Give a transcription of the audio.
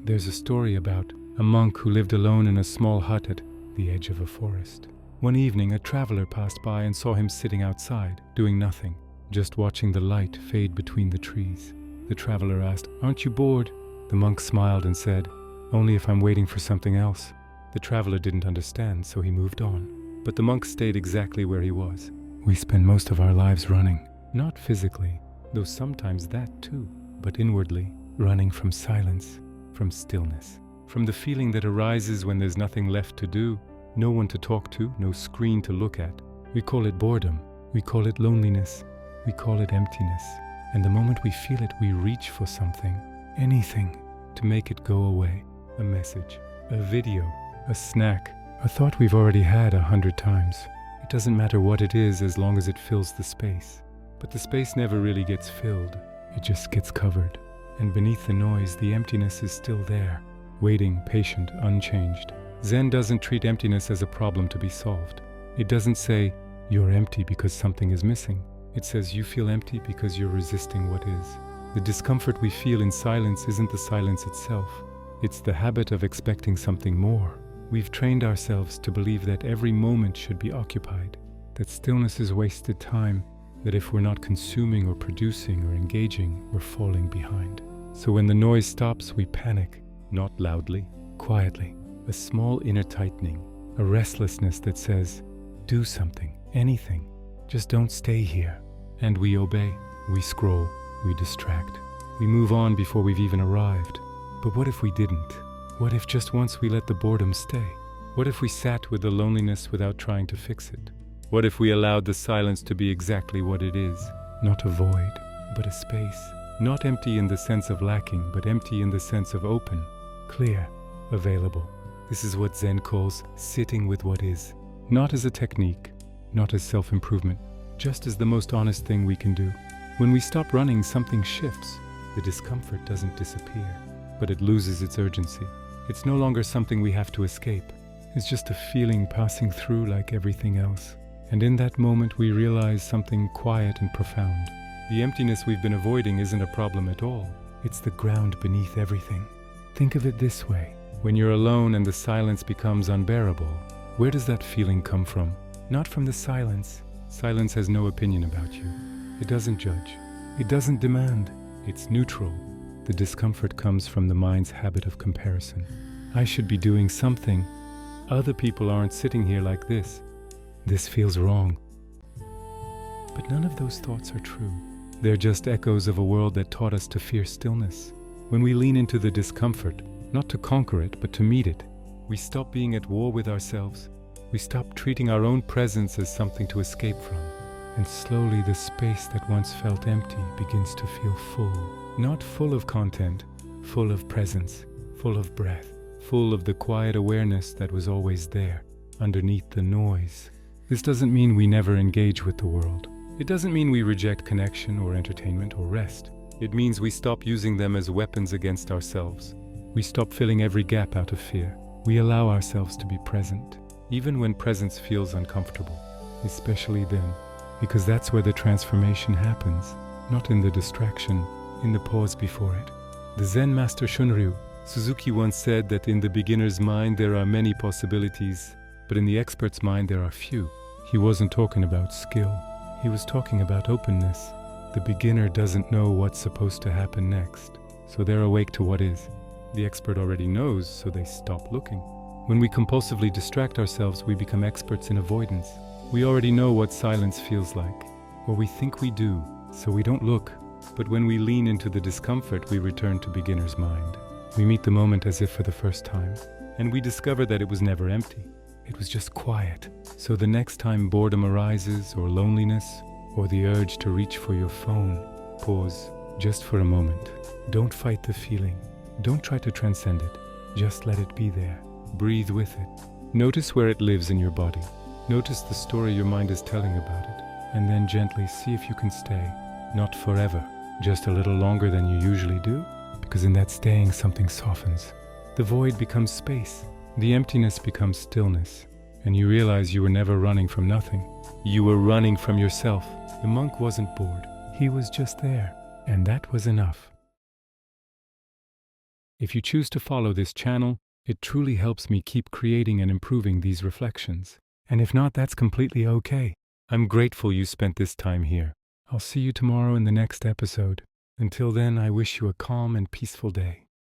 There's a story about a monk who lived alone in a small hut at the edge of a forest. One evening, a traveler passed by and saw him sitting outside, doing nothing, just watching the light fade between the trees. The traveler asked, "Aren't you bored?" The monk smiled and said, "Only if I'm waiting for something else." The traveler didn't understand, so he moved on. But the monk stayed exactly where he was. We spend most of our lives running, not physically, though sometimes that too, but inwardly, running from silence, from stillness, from the feeling that arises when there's nothing left to do, no one to talk to, no screen to look at. We call it boredom, we call it loneliness, we call it emptiness. And the moment we feel it, we reach for something, anything, to make it go away. A message, a video, a snack, a thought we've already had 100 times. It doesn't matter what it is as long as it fills the space. But the space never really gets filled, it just gets covered. And beneath the noise, the emptiness is still there, waiting, patient, unchanged. Zen doesn't treat emptiness as a problem to be solved. It doesn't say, "You're empty because something is missing." It says, "You feel empty because you're resisting what is." The discomfort we feel in silence isn't the silence itself. It's the habit of expecting something more. We've trained ourselves to believe that every moment should be occupied, that stillness is wasted time, that if we're not consuming or producing or engaging, we're falling behind. So when the noise stops, we panic, not loudly, quietly. A small inner tightening, a restlessness that says, "Do something, anything, just don't stay here." And we obey, we scroll, we distract, we move on before we've even arrived. But what if we didn't? What if just once we let the boredom stay? What if we sat with the loneliness without trying to fix it? What if we allowed the silence to be exactly what it is? Not a void, but a space. Not empty in the sense of lacking, but empty in the sense of open, clear, available. This is what Zen calls sitting with what is. Not as a technique, not as self-improvement, just as the most honest thing we can do. When we stop running, something shifts. The discomfort doesn't disappear, but it loses its urgency. It's no longer something we have to escape. It's just a feeling passing through like everything else. And in that moment, we realize something quiet and profound. The emptiness we've been avoiding isn't a problem at all. It's the ground beneath everything. Think of it this way. When you're alone and the silence becomes unbearable, where does that feeling come from? Not from the silence. Silence has no opinion about you. It doesn't judge. It doesn't demand. It's neutral. The discomfort comes from the mind's habit of comparison. I should be doing something. Other people aren't sitting here like this. This feels wrong. But none of those thoughts are true. They're just echoes of a world that taught us to fear stillness. When we lean into the discomfort, not to conquer it, but to meet it, we stop being at war with ourselves. We stop treating our own presence as something to escape from. And slowly the space that once felt empty begins to feel full. Not full of content, full of presence, full of breath, full of the quiet awareness that was always there, underneath the noise. This doesn't mean we never engage with the world. It doesn't mean we reject connection or entertainment or rest. It means we stop using them as weapons against ourselves. We stop filling every gap out of fear. We allow ourselves to be present, even when presence feels uncomfortable, especially then, because that's where the transformation happens, not in the distraction, in the pause before it. The Zen master Shunryu Suzuki once said that in the beginner's mind there are many possibilities, but in the expert's mind there are few. He wasn't talking about skill. He was talking about openness. The beginner doesn't know what's supposed to happen next, so they're awake to what is. The expert already knows, so they stop looking. When we compulsively distract ourselves, we become experts in avoidance. We already know what silence feels like, or we think we do, so we don't look. But when we lean into the discomfort, we return to beginner's mind. We meet the moment as if for the first time, and we discover that it was never empty. It was just quiet. So the next time boredom arises, or loneliness, or the urge to reach for your phone, pause just for a moment. Don't fight the feeling. Don't try to transcend it. Just let it be there. Breathe with it. Notice where it lives in your body. Notice the story your mind is telling about it, and then gently see if you can stay. Not forever, just a little longer than you usually do, because in that staying something softens. The void becomes space. The emptiness becomes stillness, and you realize you were never running from nothing. You were running from yourself. The monk wasn't bored. He was just there, and that was enough. If you choose to follow this channel, it truly helps me keep creating and improving these reflections. And if not, that's completely okay. I'm grateful you spent this time here. I'll see you tomorrow in the next episode. Until then, I wish you a calm and peaceful day.